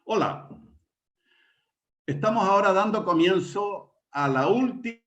Hola, estamos ahora dando comienzo a la última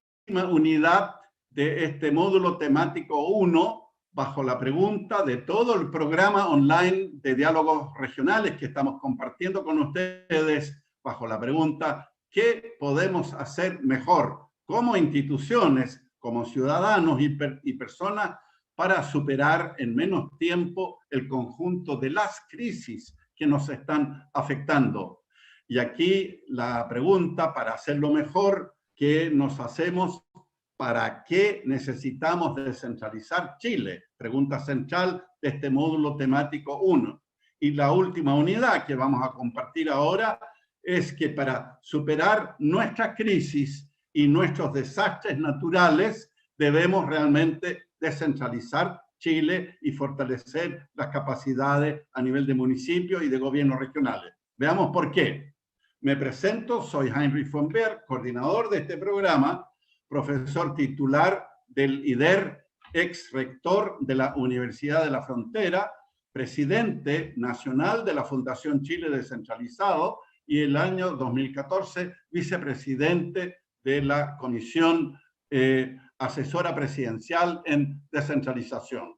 unidad de este módulo temático 1 bajo la pregunta de todo el programa online de diálogos regionales que estamos compartiendo con ustedes bajo la pregunta ¿qué podemos hacer mejor como instituciones, como ciudadanos y personas para superar en menos tiempo el conjunto de las crisis que nos están afectando? Y aquí la pregunta, para hacerlo mejor, ¿qué nos hacemos? ¿Para qué necesitamos descentralizar Chile? Pregunta central de este módulo temático 1. Y la última unidad que vamos a compartir ahora es que para superar nuestra crisis y nuestros desastres naturales debemos realmente descentralizar Chile y fortalecer las capacidades a nivel de municipios y de gobiernos regionales. Veamos por qué. Me presento, soy Heinrich von Berg, coordinador de este programa, profesor titular del IDER, ex rector de la Universidad de la Frontera, presidente nacional de la Fundación Chile Descentralizado y el año 2014 vicepresidente de la Comisión Asesora Presidencial en Descentralización.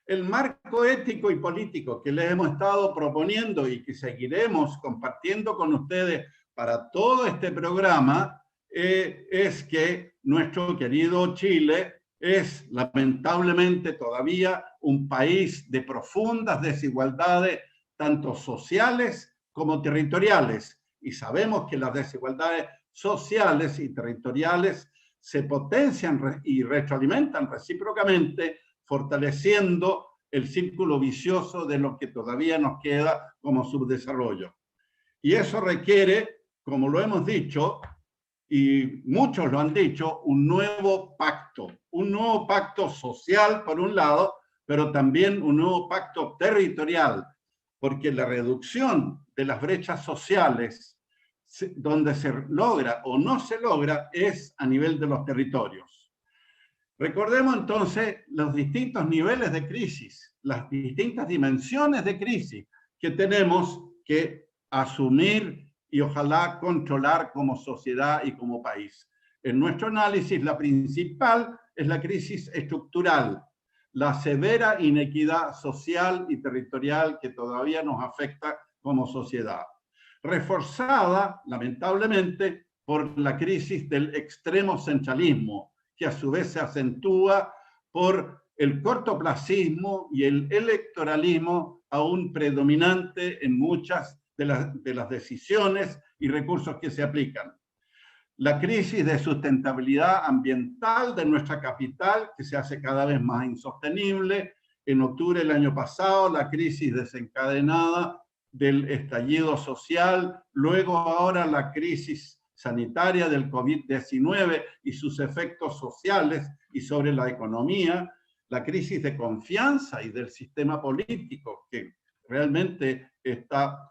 El marco ético y político que les hemos estado proponiendo y que seguiremos compartiendo con ustedes para todo este programa es que nuestro querido Chile es lamentablemente todavía un país de profundas desigualdades, tanto sociales como territoriales. Y sabemos que las desigualdades sociales y territoriales se potencian y retroalimentan recíprocamente, fortaleciendo el círculo vicioso de lo que todavía nos queda como subdesarrollo. Y eso requiere, como lo hemos dicho, y muchos lo han dicho, un nuevo pacto social por un lado, pero también un nuevo pacto territorial, porque la reducción de las brechas sociales, donde se logra o no se logra, es a nivel de los territorios. Recordemos entonces los distintos niveles de crisis, las distintas dimensiones de crisis que tenemos que asumir y ojalá controlar como sociedad y como país. En nuestro análisis, la principal es la crisis estructural, la severa inequidad social y territorial que todavía nos afecta como sociedad, reforzada, lamentablemente, por la crisis del extremo centralismo, que a su vez se acentúa por el cortoplacismo y el electoralismo aún predominante en muchas de las decisiones y recursos que se aplican. La crisis de sustentabilidad ambiental de nuestra capital, que se hace cada vez más insostenible. En octubre del año pasado, la crisis desencadenada del estallido social, luego ahora la crisis sanitaria del COVID-19 y sus efectos sociales y sobre la economía, la crisis de confianza y del sistema político que realmente está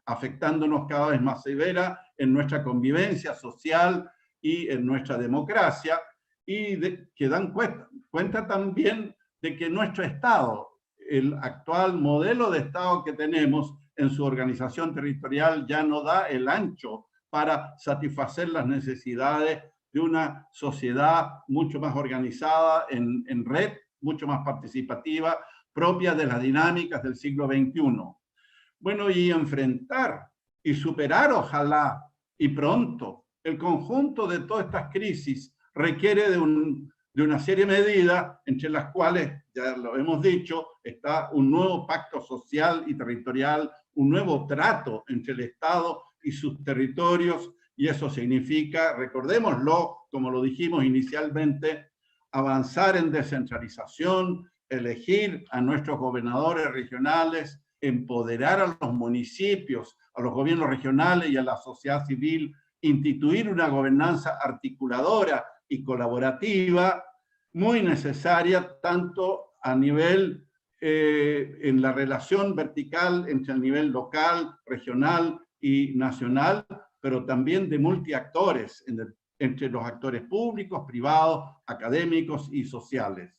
afectándonos cada vez más severa en nuestra convivencia social y en nuestra democracia, y que dan cuenta también de que nuestro Estado, el actual modelo de Estado que tenemos en su organización territorial, ya no da el ancho para satisfacer las necesidades de una sociedad mucho más organizada en red, mucho más participativa, propia de las dinámicas del siglo XXI. Bueno, y enfrentar y superar, ojalá, y pronto, el conjunto de todas estas crisis requiere de una serie de medidas, entre las cuales, ya lo hemos dicho, está un nuevo pacto social y territorial, un nuevo trato entre el Estado y sus territorios, y eso significa, recordémoslo, como lo dijimos inicialmente, avanzar en descentralización, elegir a nuestros gobernadores regionales, empoderar a los municipios, a los gobiernos regionales y a la sociedad civil, instituir una gobernanza articuladora y colaborativa, muy necesaria tanto a nivel, en la relación vertical entre el nivel local, regional y nacional, pero también de multiactores, entre los actores públicos, privados, académicos y sociales.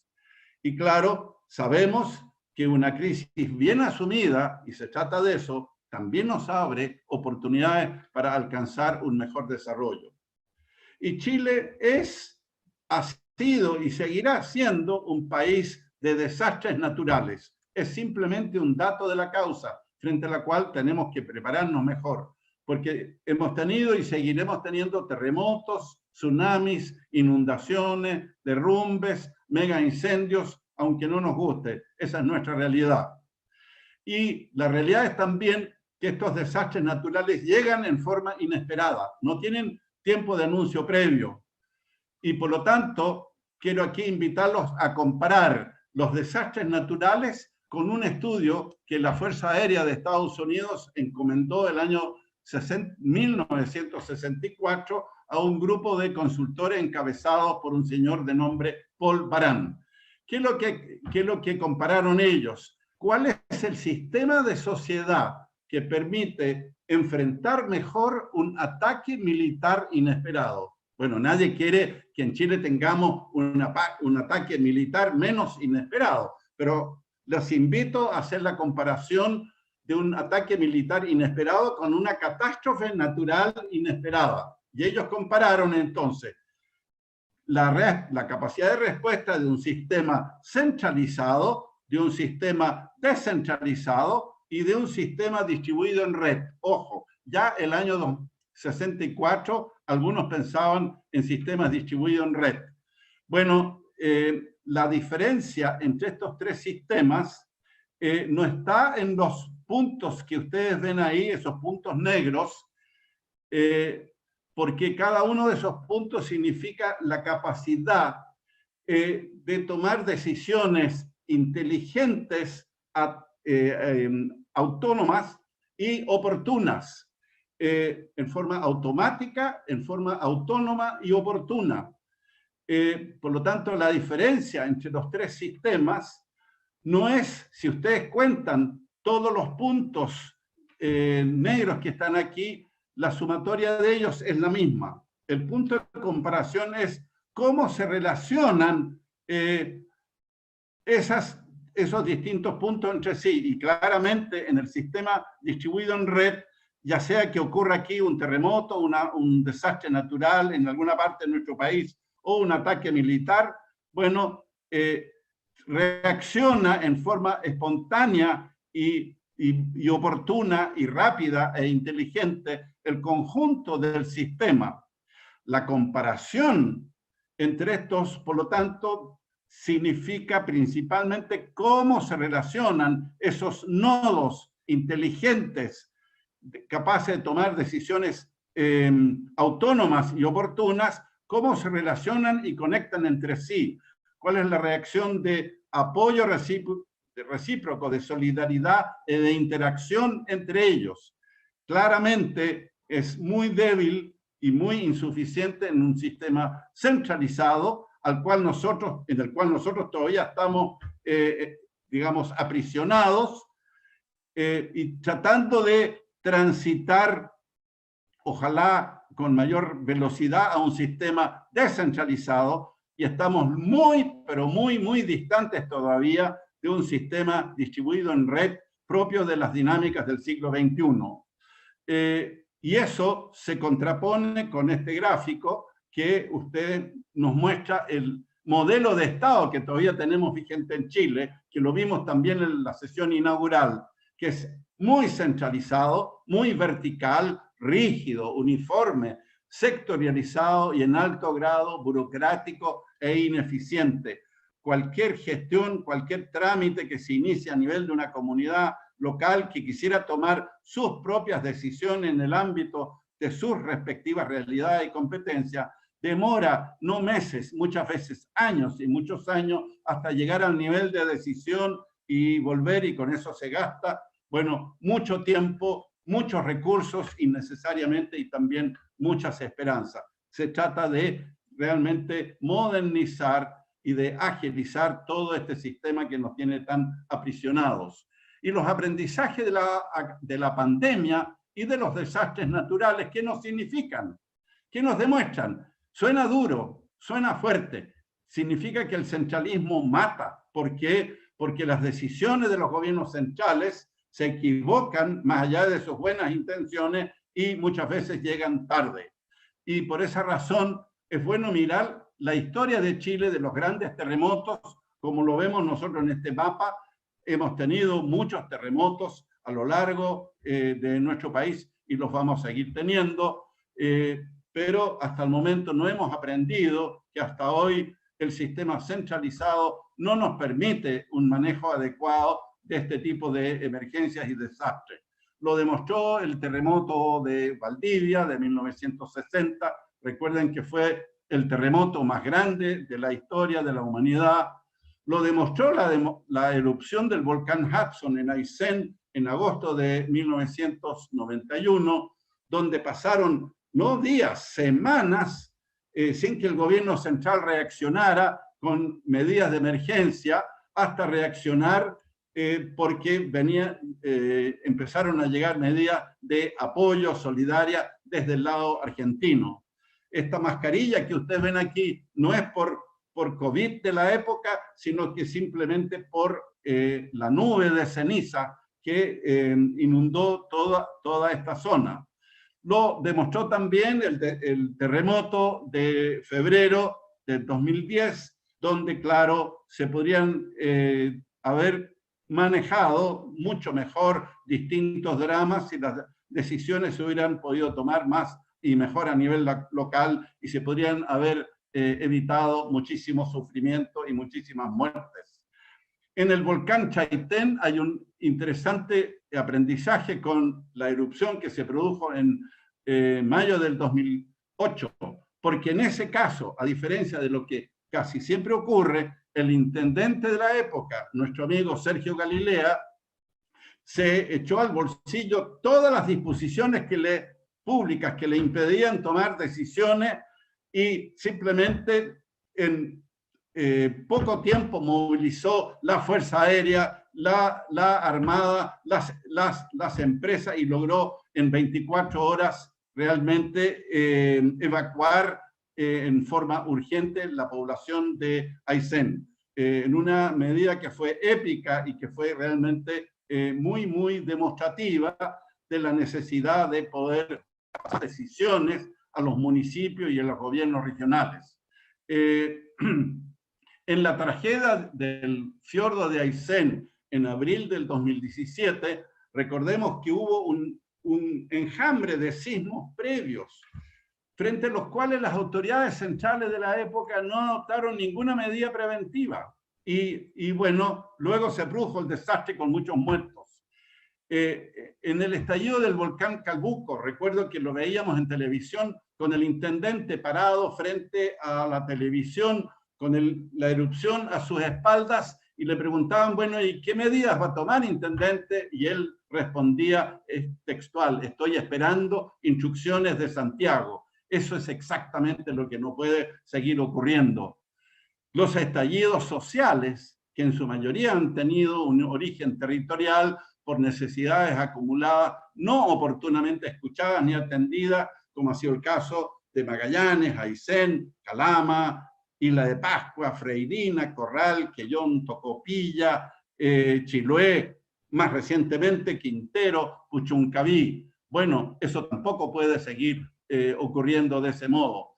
Y claro, sabemos que una crisis bien asumida, y se trata de eso, también nos abre oportunidades para alcanzar un mejor desarrollo. Y Chile ha sido y seguirá siendo un país de desastres naturales. Es simplemente un dato de la causa frente a la cual tenemos que prepararnos mejor, porque hemos tenido y seguiremos teniendo terremotos, tsunamis, inundaciones, derrumbes, mega incendios, aunque no nos guste. Esa es nuestra realidad. Y la realidad es también que estos desastres naturales llegan en forma inesperada, no tienen tiempo de anuncio previo. Y por lo tanto, quiero aquí invitarlos a comparar los desastres naturales con un estudio que la Fuerza Aérea de Estados Unidos encomendó el año 1964 a un grupo de consultores encabezados por un señor de nombre Paul Baran. ¿Qué es lo que compararon ellos? ¿Cuál es el sistema de sociedad que permite enfrentar mejor un ataque militar inesperado? Bueno, nadie quiere que en Chile tengamos un ataque militar menos inesperado, pero les invito a hacer la comparación de un ataque militar inesperado con una catástrofe natural inesperada. Y ellos compararon entonces la capacidad de respuesta de un sistema centralizado, de un sistema descentralizado y de un sistema distribuido en red. Ojo, ya el año 64 algunos pensaban en sistemas distribuidos en red. Bueno, la diferencia entre estos tres sistemas no está en los puntos que ustedes ven ahí, esos puntos negros, porque cada uno de esos puntos significa la capacidad de tomar decisiones inteligentes, autónomas y oportunas, en forma automática, en forma autónoma y oportuna. Por lo tanto, la diferencia entre los tres sistemas no es, si ustedes cuentan todos los puntos negros que están aquí, la sumatoria de ellos es la misma. El punto de comparación es cómo se relacionan esos distintos puntos entre sí. Y claramente en el sistema distribuido en red, ya sea que ocurra aquí un terremoto, un desastre natural en alguna parte de nuestro país o un ataque militar, bueno, reacciona en forma espontánea y oportuna y rápida e inteligente el conjunto del sistema. La comparación entre estos, por lo tanto, significa principalmente cómo se relacionan esos nodos inteligentes capaces de tomar decisiones autónomas y oportunas, cómo se relacionan y conectan entre sí. ¿Cuál es la reacción de apoyo recíproco, de solidaridad y de interacción entre ellos? Claramente es muy débil y muy insuficiente en un sistema centralizado en el cual nosotros todavía estamos, digamos, aprisionados y tratando de transitar, ojalá con mayor velocidad, a un sistema descentralizado, y estamos muy, pero muy, muy distantes todavía de un sistema distribuido en red propio de las dinámicas del siglo XXI. Y eso se contrapone con este gráfico que usted nos muestra el modelo de Estado que todavía tenemos vigente en Chile, que lo vimos también en la sesión inaugural, que es muy centralizado, muy vertical, rígido, uniforme, sectorializado y en alto grado burocrático e ineficiente. Cualquier gestión, cualquier trámite que se inicie a nivel de una comunidad local que quisiera tomar sus propias decisiones en el ámbito de sus respectivas realidades y competencias, demora no meses, muchas veces años y muchos años hasta llegar al nivel de decisión y volver, y con eso se gasta, bueno, mucho tiempo, muchos recursos innecesariamente y también muchas esperanzas. Se trata de realmente modernizar y de agilizar todo este sistema que nos tiene tan aprisionados. Y los aprendizajes de la pandemia y de los desastres naturales, ¿qué nos significan? ¿Qué nos demuestran? Suena duro, suena fuerte. Significa que el centralismo mata. ¿Por qué? Porque las decisiones de los gobiernos centrales se equivocan más allá de sus buenas intenciones y muchas veces llegan tarde. Y por esa razón es bueno mirar la historia de Chile, de los grandes terremotos, como lo vemos nosotros en este mapa. Hemos tenido muchos terremotos a lo largo de nuestro país y los vamos a seguir teniendo, pero hasta el momento no hemos aprendido que hasta hoy el sistema centralizado no nos permite un manejo adecuado de este tipo de emergencias y desastres. Lo demostró el terremoto de Valdivia de 1960. Recuerden que fue el terremoto más grande de la historia de la humanidad. Lo demostró la erupción del volcán Hudson en Aysén en agosto de 1991, donde pasaron no días, semanas, sin que el gobierno central reaccionara con medidas de emergencia, hasta reaccionar porque empezaron a llegar medidas de apoyo solidaria desde el lado argentino. Esta mascarilla que ustedes ven aquí no es por COVID de la época, sino que simplemente por la nube de ceniza que inundó toda esta zona. Lo demostró también el terremoto de febrero del 2010, donde, claro, se podrían haber manejado mucho mejor distintos dramas si las decisiones se hubieran podido tomar más y mejor a nivel local y se podrían haber evitado muchísimo sufrimiento y muchísimas muertes. En el volcán Chaitén hay un interesante aprendizaje con la erupción que se produjo en mayo del 2008, porque en ese caso, a diferencia de lo que casi siempre ocurre, el intendente de la época, nuestro amigo Sergio Galilea, se echó al bolsillo todas las disposiciones públicas que le impedían tomar decisiones y simplemente en poco tiempo movilizó la Fuerza Aérea, la Armada, las empresas y logró en 24 horas realmente evacuar en forma urgente la población de Aysén, en una medida que fue épica y que fue realmente muy, muy demostrativa de la necesidad de poder hacer decisiones a los municipios y a los gobiernos regionales. En la tragedia del fiordo de Aysén en abril del 2017, recordemos que hubo un enjambre de sismos previos, frente a los cuales las autoridades centrales de la época no adoptaron ninguna medida preventiva. Y bueno, luego se produjo el desastre con muchos muertos. En el estallido del volcán Calbuco, recuerdo que lo veíamos en televisión con el intendente parado frente a la televisión, con la erupción a sus espaldas, y le preguntaban, bueno, ¿y qué medidas va a tomar, intendente? Y él respondía textual: estoy esperando instrucciones de Santiago. Eso es exactamente lo que no puede seguir ocurriendo. Los estallidos sociales, que en su mayoría han tenido un origen territorial por necesidades acumuladas, no oportunamente escuchadas ni atendidas, como ha sido el caso de Magallanes, Aysén, Calama, Isla de Pascua, Freirina, Corral, Quellón, Tocopilla, Chiloé, más recientemente Quintero, Puchuncaví. Bueno, eso tampoco puede seguir ocurriendo de ese modo,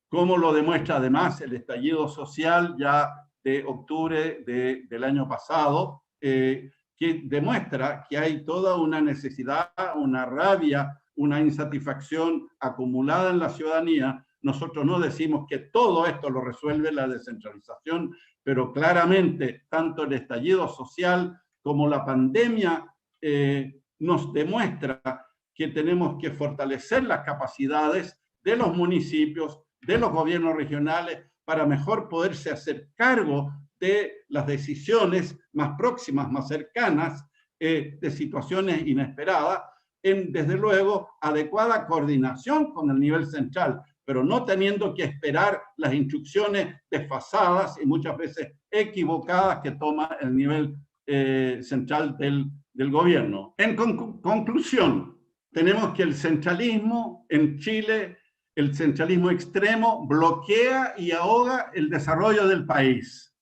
como lo demuestra además el estallido social ya de octubre del año pasado, que demuestra que hay toda una necesidad, una rabia, una insatisfacción acumulada en la ciudadanía. Nosotros no decimos que todo esto lo resuelve la descentralización, pero claramente tanto el estallido social como la pandemia nos demuestra que tenemos que fortalecer las capacidades de los municipios, de los gobiernos regionales, para mejor poderse hacer cargo de las decisiones más próximas, más cercanas, de situaciones inesperadas, desde luego, adecuada coordinación con el nivel central, pero no teniendo que esperar las instrucciones desfasadas y muchas veces equivocadas que toma el nivel central del gobierno. En conclusión, tenemos que el centralismo en Chile, el centralismo extremo, bloquea y ahoga el desarrollo del país,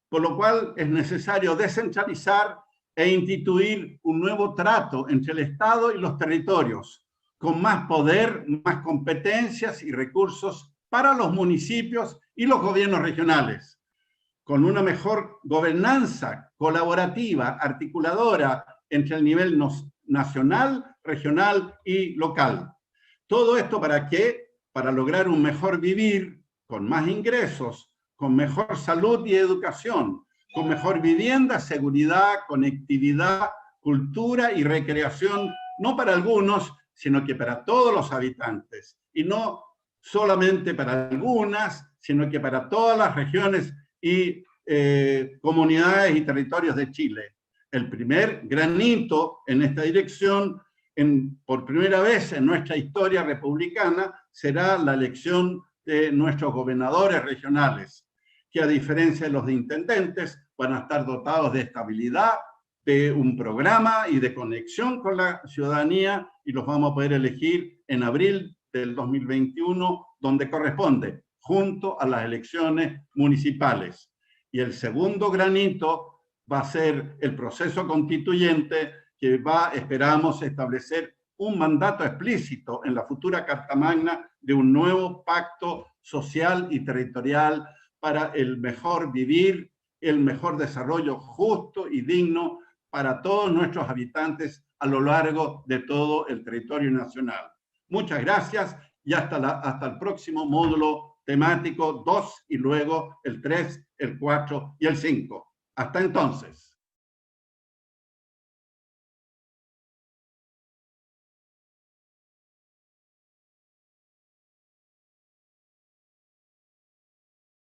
por lo cual es necesario descentralizar e instituir un nuevo trato entre el Estado y los territorios, con más poder, más competencias y recursos para los municipios y los gobiernos regionales, con una mejor gobernanza colaborativa, articuladora entre el nivel nacional, regional y local. Todo esto ¿para qué? Para lograr un mejor vivir, con más ingresos, con mejor salud y educación, con mejor vivienda, seguridad, conectividad, cultura y recreación, no para algunos, sino que para todos los habitantes, y no solamente para algunas, sino que para todas las regiones y comunidades y territorios de Chile. El primer granito en esta dirección, por primera vez en nuestra historia republicana, será la elección de nuestros gobernadores regionales, que a diferencia de los de intendentes, van a estar dotados de estabilidad, de un programa y de conexión con la ciudadanía, y los vamos a poder elegir en abril del 2021, donde corresponde, junto a las elecciones municipales. Y el segundo granito va a ser el proceso constituyente, que va, esperamos, establecer un mandato explícito en la futura Carta Magna de un nuevo pacto social y territorial para el mejor vivir, el mejor desarrollo justo y digno para todos nuestros habitantes a lo largo de todo el territorio nacional. Muchas gracias y hasta el próximo módulo temático 2 y luego el 3, el 4 y el 5. Hasta entonces.